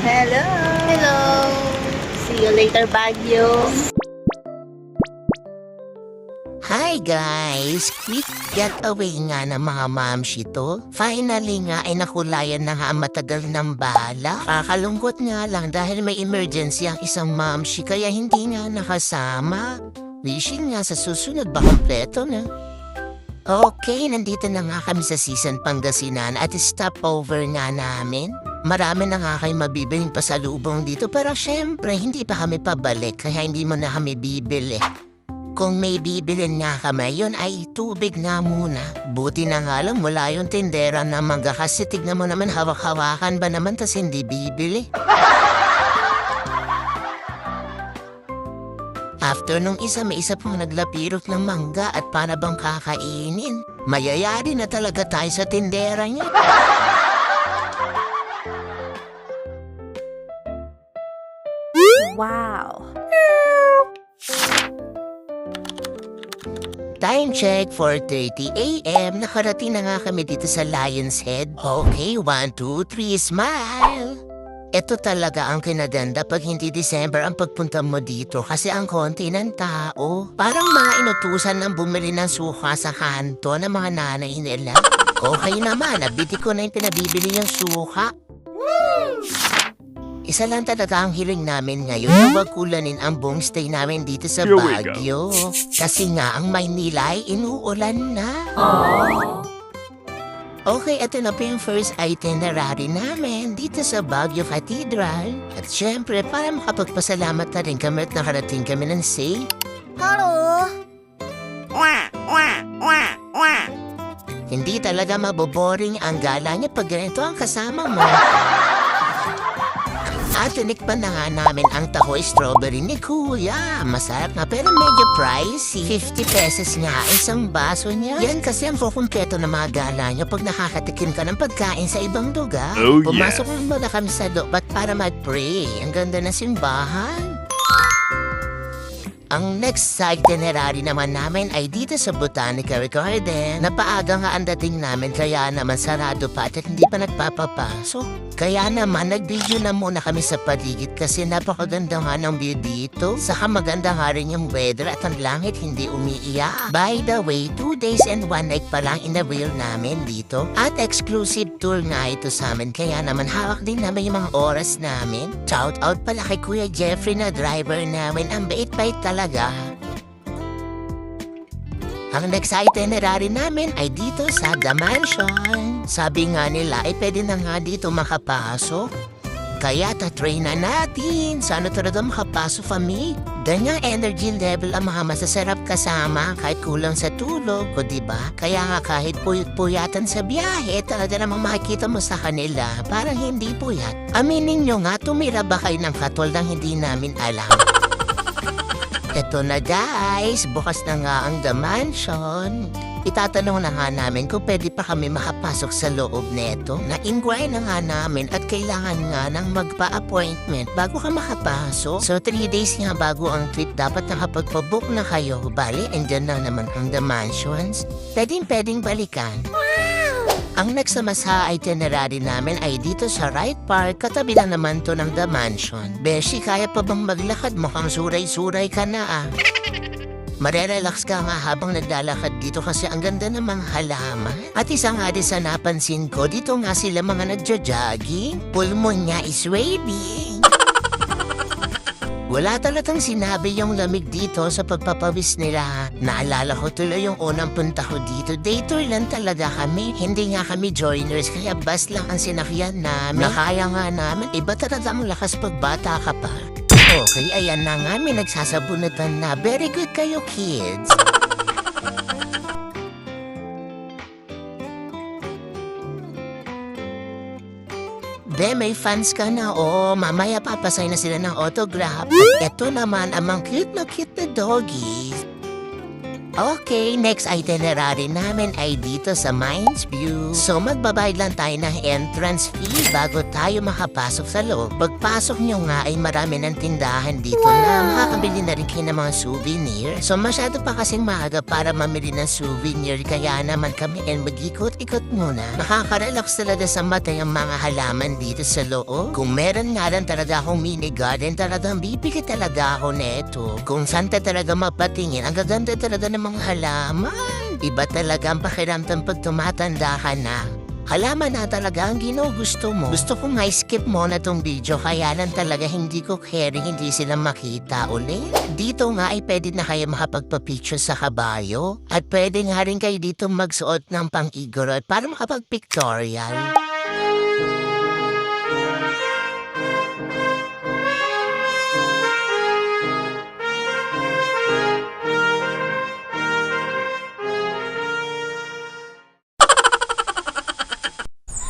Hello! Hello! See you later, Baguio. Hi guys! Quick getaway nga ng mga mamshi to. Finally nga ay nakulayan na nga ang matagal ng bala. Kakalungkot nga lang dahil may emergency ang isang mamshi kaya hindi nga nakasama. Wishing nga sa susunod ba kompleto na. Okay, nandito na nga kami sa Season Pangasinan at stopover nga namin. Marami na nga kayo mabibiling pasalubong dito pero syempre hindi pa kami pabalik kaya hindi mo na kami bibili. Kung may bibilin nga kami, yun ay tubig nga muna. Buti na nga lang mula yung tindera na mangga kasi tignan mo naman hawak-hawakan ba naman tas hindi bibili. After nung isa, may isa pong naglapirot ng mangga at para bang kakainin. Mayayari na talaga tayo sa tindera niya. Wow! Time check, 4:30 a.m. Nakarating na nga kami dito sa Lion's Head. Okay, 1, 2, 3, smile! Ito talaga ang kinaganda pag hindi December ang pagpunta mo dito kasi ang konti ng tao. Parang mga inutusan ng bumili ng suka sa kanto ng mga nanay nila. Okay naman, nabiti ko na yung pinabibili yung suka. Isa lang talaga ang hiling namin ngayon na wag kulanin ang buong stay namin dito sa Baguio. Kasi nga ang Maynila ay inuulan na. Okay, ito na po yung first itinerary namin dito sa Baguio Cathedral. At syempre, para makapagpasalamat na rin kami at nakarating kami ng safe. Hello! Hindi talaga maboboring ang gala niya pag ganito ang kasama mo. At tinikpan na nga namin ang tahoy strawberry ni Kuya. Masarap nga pero medyo pricey. 50 pesos nga isang baso niya. Yan kasi ang kukumpleto ng mga gala niya pag nakakatikim ka ng pagkain sa ibang lugar. Oh, yeah. Pumasok muna kami sa loob at para mag-pray. Ang ganda na simbahan. Ang next itinerary naman namin ay dito sa Botanical Garden. Napaaga nga ang dating namin kaya naman sarado pa at hindi pa nagpapapasok. Kaya naman nag-video na muna kami sa paligid kasi napakaganda nga ng view dito. Saka maganda nga rin yung weather at ang langit hindi umiiyak. By the way, 2 days and 1 night pa lang in-avail namin dito. At exclusive tour nga ito sa amin kaya naman hawak din namin yung mga oras namin. Shout out pala kay Kuya Jeffrey na driver namin. Ang bait-bait talaga. Ang next itinerary namin ay dito sa The Mansion. Sabi nga nila ay pwede na nga dito makapasok. Kaya tatry na natin. Sana talaga makapasok kami. Ganyang energy level ang mga masasarap kasama kahit kulang sa tulog, o diba? Kaya nga kahit puyat-puyatan sa biyahe, talaga namang makikita mo sa kanila parang hindi puyat. Aminin nyo nga, tumira ba kayo ng katol nang hindi namin alam? Eto na guys, bukas na nga ang The Mansion. Itatanong na nga namin kung pwede pa kami makapasok sa loob neto. Na-inquire na nga namin at kailangan nga ng magpa-appointment bago ka makapasok. So 3 days nga bago ang trip dapat nakapagpabook na kayo. Bali, andyan na naman ang The Mansions. Pwedeng balikan. Ang next naman sa itinerary namin ay dito sa Wright Park, katabi lang naman to ng The Mansion. Beshi, kaya pa bang maglakad? Mukhang suray-suray ka na ah. Marerelax ka nga habang naglalakad dito kasi ang ganda ng mga halaman. At isa nga din sa napansin ko, dito nga sila mga nagja-jogging. Pulmon niya is waving. Wala talagang sinabi yung lamig dito sa pagpapawis nila. Naalala ko tuloy yung unang punta ko dito. Day tour lang talaga kami. Hindi nga kami joiners kaya bus lang ang sinakyan namin. Nakaya nga namin. Iba talaga ang lakas pagbata ka pa. Okay, ayan na nga. May nagsasabunutan na. Very good kayo, kids. Be, may fans ka na. Oo, mamaya papasay na sila ng autograph. At eto naman ang mga cute na doggies. Okay, next itinerary namin ay dito sa Mines View. So magbabayad lang tayo ng entrance fee bago tayo makapasok sa loob. Pagpasok nyo nga ay marami ng tindahan dito na makakabili na rin kayo ng mga souvenir. So masyado pa kasing maaga para mamili ng souvenir kaya naman kami mag-ikot-ikot muna. Nakaka-relax talaga sa mata yung mga halaman dito sa loob. Kung meron nga lang talaga akong mini garden, talagang bibigyan talaga ako neto. Kung saan talaga mapatingin, ang gaganda talaga ng mga halaman. Iba talaga ang pakiramdam pag tumatanda ka na. Halaman na talaga ang ginugusto mo. Gusto kong skip mo na tong video kaya lang talaga hindi ko caring hindi sila makita ulit. Dito nga ay pwede na kayo makapagpa-picture sa kabayo. At pwede nga rin kayo dito magsuot ng pang-igorot para makapag-pictorial.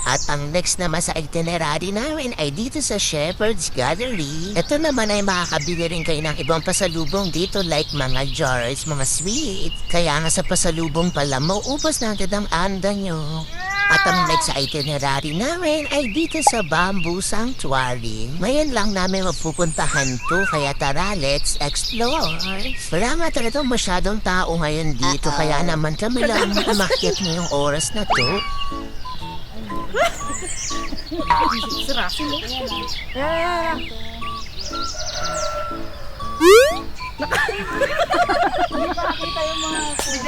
At ang next naman sa itinerary namin ay dito sa Shepherd's Gallery. Ito naman ay makakabili rin kayo ng ibang pasalubong dito like mga jars, mga sweets. Kaya nga sa pasalubong pala, mauubos natin ang anda nyo. At ang next sa itinerary namin ay dito sa Bamboo Sanctuary. Ngayon lang namin mapupuntahan to, kaya tara, let's explore. Wala nga talaga masyadong tao ngayon dito, kaya naman kami lang umakyat ngayong oras na to.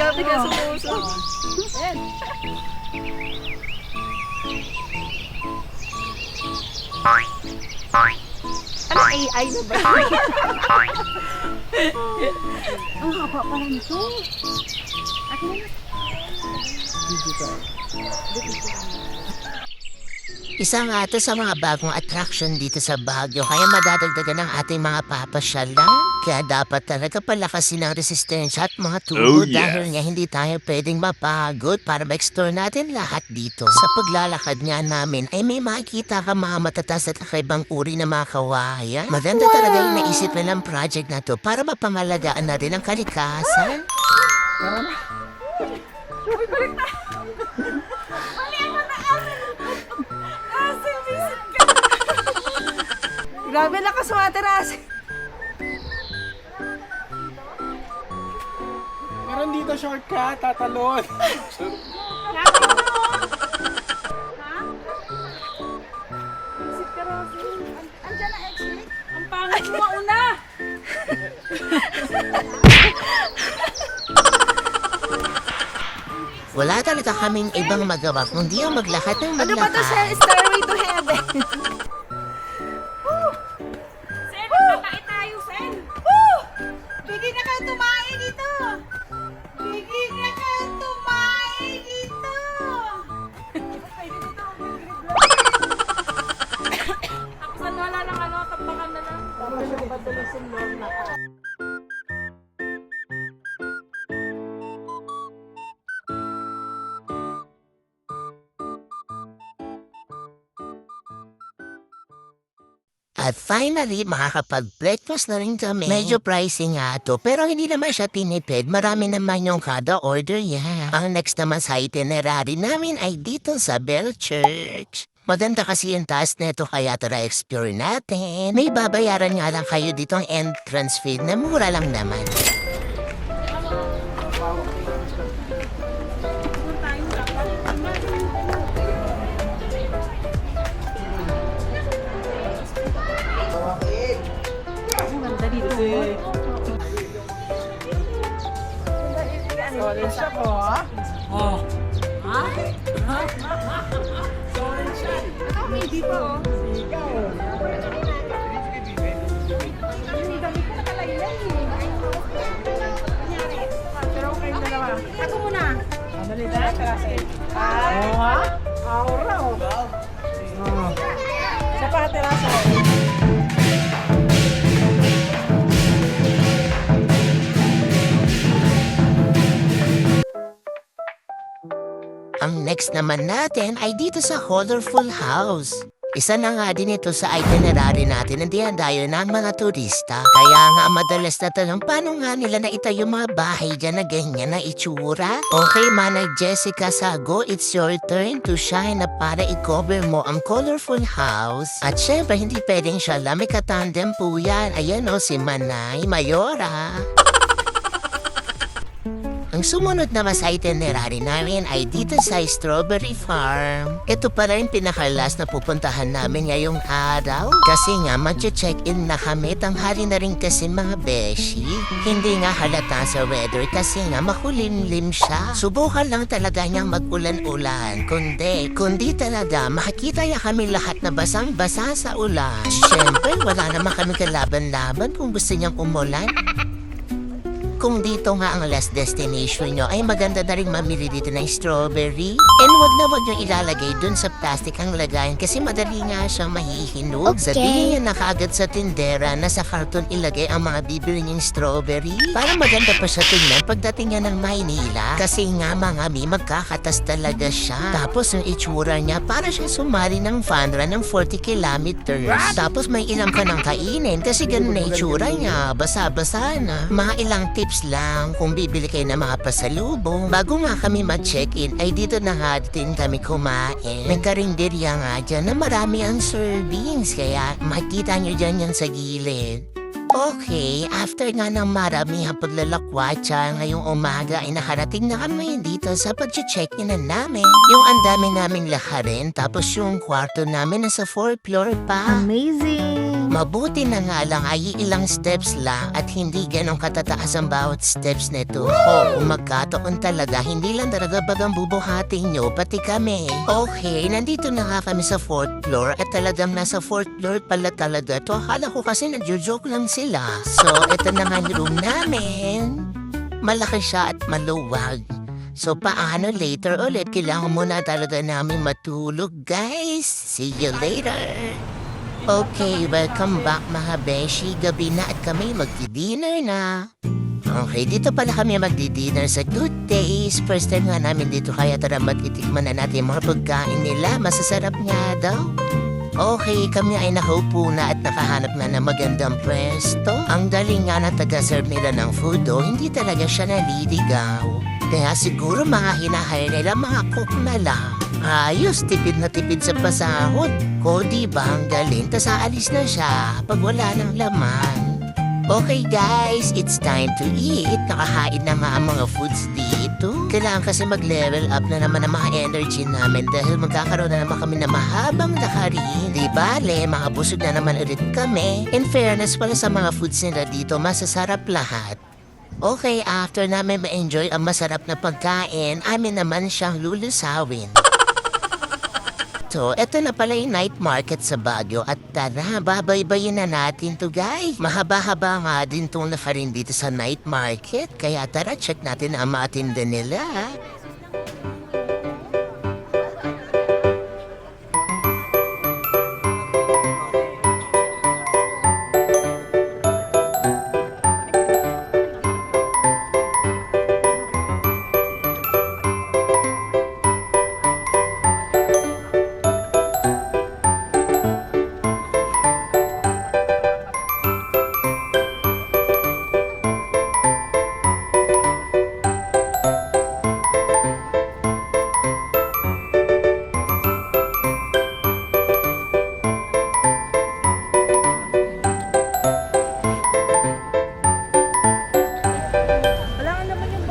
Bigla sumuso. Ano AI na ba? Ang haba pa lang ito. Isa nga ito sa mga bagong attraction dito sa Baguio kaya madadagdagan ng ating mga papasyalan. Kaya dapat talaga palakasin ang resistensya at mga tubo dahil nga hindi tayo pwedeng mapagod para ma-explore natin lahat dito. Sa paglalakad nga namin ay may makikita ka mga matatas at kakaibang uri na mga kawayan. Maganda talaga yung naisip nilang project na to para mapangalagaan na rin ang kalikasan. Grabe lakas mga teras. Meron dito shortcut, tatalon. Andiyan na exit. Ang pangit mo mauna. Wala talaga kaming ibang magawa kundi ang maglakad ng Ano ba to siya? maglakad. Stairway to heaven. Sen, magkakain tayo, Sen. Bigyan na kayo tumae dito. Bigyan na kayo tumae dito. Tapos ano, wala lang ano, tapakan na lang. At finally, makakapag-breakfast na rin kami. Medyo pricey nga to, pero hindi naman siya tinipid. Marami naman yung kada order niya. Ang next naman sa itinerary namin ay dito sa Bell Church. Maganda kasi yung taas neto kaya tara explore natin. May babayaran nga lang kayo dito ang entrance fee na mura lang naman. Solid siya po, ha? Ako muna. Dali na, kasi. Oo, ha? Aura, oh. Sa paterasa. Ang next naman natin ay dito sa Colorful House. Isa na nga din ito sa itinerary natin na dinadayo ng mga turista. Kaya nga madalas na tanong paano nga nila naitayo yung mga bahay dyan na ganyan na itsura? Okay, Manay Jessica Sago, it's your turn to shine na para i-cover mo ang colorful house. At syempre, hindi pwedeng siya lang. May katandem po yan. Ayan o, si Manay Mayora. Ang sumunod na mas itinerary namin ay dito sa Strawberry Farm. Ito pala yung pinakalas na pupuntahan namin ngayong araw. Kasi nga mag-check-in na kami, tanghali na rin kasi mga beshi. Hindi nga halata sa weather kasi nga makulimlim siya. Subukan lang talaga niyang mag-ulan-ulan. Kundi talaga makikita niya kami lahat na basang-basa sa ulan. Siyempre, wala naman kami kalaban-laban kung gusto niyang umulan. Kung dito nga ang last destination nyo, ay maganda na rin mamili dito ng strawberry. And wag na wag nyo ilalagay dun sa plastic ang lagayan kasi madali nga siyang mahihinog. Okay. Sabihin nyo na kaagad sa tindera na sa karton ilagay ang mga bibili niyong strawberry. Para maganda pa siya tingnan pagdating niya ng Maynila. Kasi nga mga mi, magkakatas talaga siya. Tapos yung itsura niya, para siya sumali ng fun run ng 40 kilometers. Tapos may ilang ka ng kainin kasi ganun na itsura niya. Basa-basa na. Mga ilang tips lang kung bibili kayo ng mga pasalubong. Bago nga kami mag-check-in, ay dito na nga din kami kumain. May karinderya nga dyan na marami ang servings. Kaya makikita nyo dyan yan sa gilid. Okay, after nga ng maramihang paglalakwatsa ngayong umaga ay nakarating na kami dito sa pag-check-in na namin. Yung ang dami naming lakarin tapos yung kwarto namin nasa 4th floor pa. Amazing! Mabuti na nga lang ay ilang steps lang at hindi ganong katataas ang bawat steps nito. Kung magkataon talaga, hindi lang talaga bagang bubuhatin nyo, pati kami. Okay, nandito na nga kami sa 4th floor at talagang nasa 4th floor pala talaga to. Akala ko kasi nagjo-joke lang sila. So, ito na nga yung room namin. Malaki siya at maluwag. So, paano later ulit? Kailangan muna talaga namin matulog, guys. See you later. Okay, welcome back mga beshi. Gabi na at kami magdi-dinner na. Okay, dito pala kami magdi-dinner sa Good Days. First time nga namin dito kaya tara itikman na natin yung mga pagkain nila. Masasarap nga daw. Okay, kami ay nakaupo na at nakahanap na ng magandang pwesto. Ang galing nga na taga-serve nila ng food hindi talaga siya naliligaw. Kaya siguro mga hinahire nila mga cook na lang. Ayos, tipid na tipid sa pasahod. Ko diba ang galing, tas aalis na siya pag wala ng laman. Okay guys, it's time to eat. Nakahain na nga ang mga foods dito. Kailangan kasi mag-level up na naman ang mga energy namin dahil magkakaroon na naman kami ng mahabang lakarin. Di bale, mga busog na naman ulit kami. In fairness pala sa mga foods nila dito, masasarap lahat. Okay, after namin ma-enjoy ang masarap na pagkain, amin naman siyang lulusawin. So, eto na pala yung night market sa Baguio at tara, babaybayin na natin to guys. Mahaba-haba nga din itong lakarin dito sa night market, kaya tara check natin ang mga tinda nila.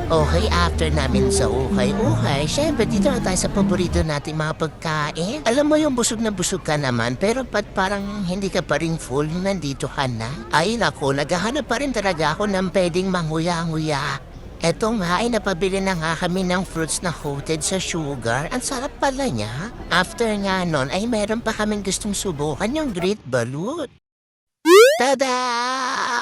Okay, after namin sa ukay-ukay, syempre dito na tayo sa paborito natin mga pagkain. Alam mo yung busog na busog ka naman, pero parang hindi ka pa rin full nung nandito ka na. Ay nako, naghahanap pa rin talaga ako ng pwedeng manguya-nguya. Eto nga ay napabili na nga kami ng fruits na coated sa sugar. Ang sarap pala niya. After nga nun ay meron pa kaming gustong subukan yung Great Balut. Tada!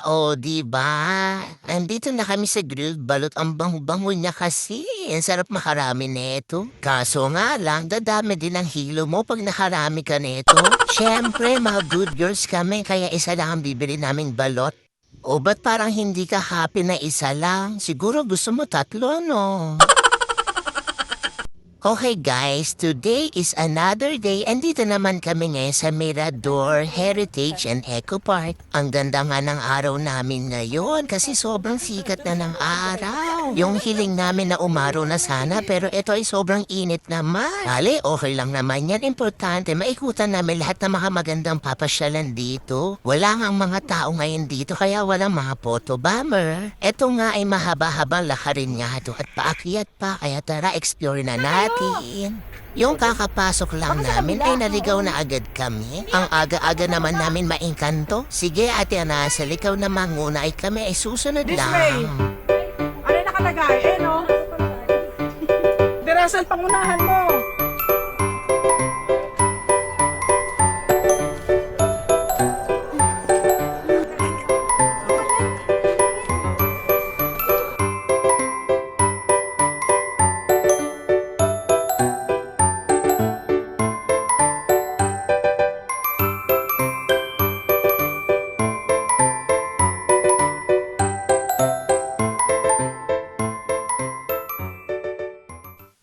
O, diba? Andito na kami sa grilled balut. Ang bango-bango niya kasi. Ang sarap makarami neto. Kaso nga lang, dadami din ang hilo mo pag nakarami ka neto. Siyempre, mga good girls kami, kaya isa lang ang bibili naming balot. O, ba't parang hindi ka happy na isa lang? Siguro gusto mo tatlo, no? Okay guys, today is another day. Andito naman kami ngayon sa Mirador Heritage and Eco Park. Ang ganda nga ng araw namin ngayon kasi sobrang sikat na ng araw. Yung hiling namin na umaraw na sana pero ito ay sobrang init naman. Bale, okay lang naman yan. Importante, maikutan namin lahat ng mga magandang papasyalan dito. Wala nga ang mga tao ngayon dito kaya walang mga photo bomber. Ito nga ay mahaba-habang lakarin nga ito at paakyat pa kaya tara explore na natin. Yung kakapasok lang namin ay naligaw na agad kami. Ang aga-aga naman namin maingkanto. Sige ate Anasa, ikaw na manguna ay kami ay susunod This lang. way. Ano yung nakalagay? Eh, no? Dirasan, pangunahan mo.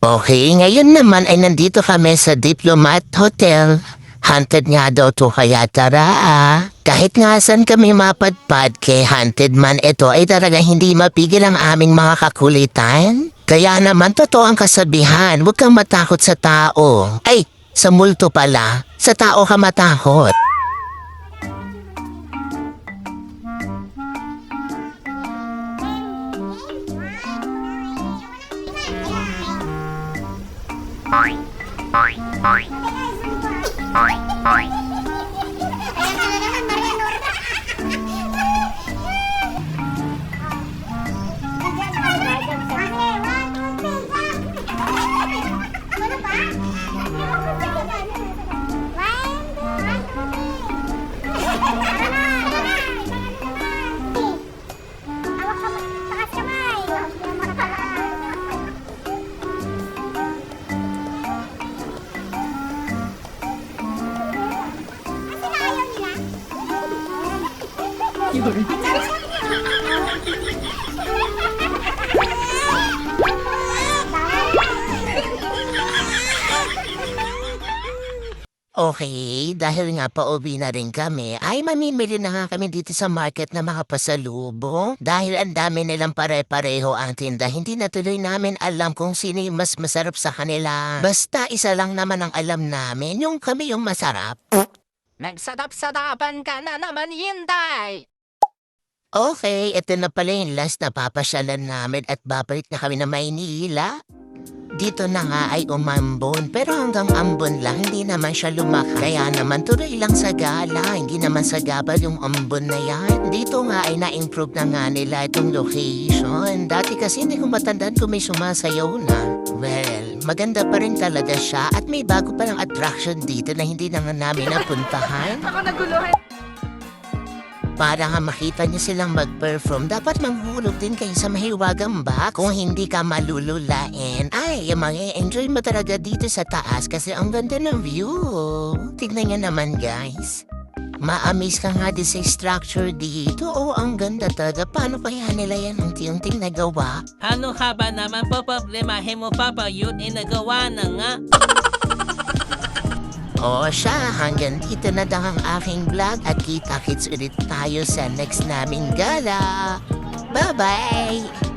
Okay, ngayon naman ay nandito kami sa Diplomat Hotel. Haunted nga daw to kaya tara ah. Kahit nga saan kami mapadpad kay haunted man ito ay talaga hindi mapigil ang aming mga kakulitan. Kaya naman totoo ang kasabihan, huwag kang matakot sa tao. Ay, sa multo pala, sa tao ka matakot. Okay, dahil nga pauwi na rin kami, ay mamimili na nga kami dito sa market na mga pasalubong. Dahil ang dami nilang pare-pareho ang tinda, hindi na tuloy namin alam kung sino yung mas masarap sa kanila. Basta isa lang naman ang alam namin, yung kami yung masarap. Nagsadap-sadapan ka na naman, Hinday! Okay, ito na pala yung last na papasyalan namin at babalik na kami na Maynila. Dito na nga ay umambon pero hanggang ambon lang hindi naman siya lumaki. Kaya naman tuloy lang sa gala, hindi naman sa gabal yung ambon na yan. Dito nga ay na-improve na nga nila itong location. Dati kasi hindi ko matandaan kung may sumasayaw na. Well, maganda pa rin talaga siya at may bago pa ng attraction dito na hindi na nga namin napuntahan. Ako naguluhan. Para nga makita niyo silang mag-perform, dapat manghulog din kayo sa mahiwagang box. Kung hindi ka malululain, ay, mag-enjoy mo talaga dito sa taas kasi ang ganda ng view. Tignan niyo naman guys. Ma-amaze ka nga din sa structure dito. Oh, ang ganda talaga. Paano kaya nila yan unti-unting nagawa? Ano ka ba naman po problemahin mo papa yun nagawa na nga? O siya, hanggang dito na lang ang aking vlog at kita-kits ulit tayo sa next naming gala. Bye-bye!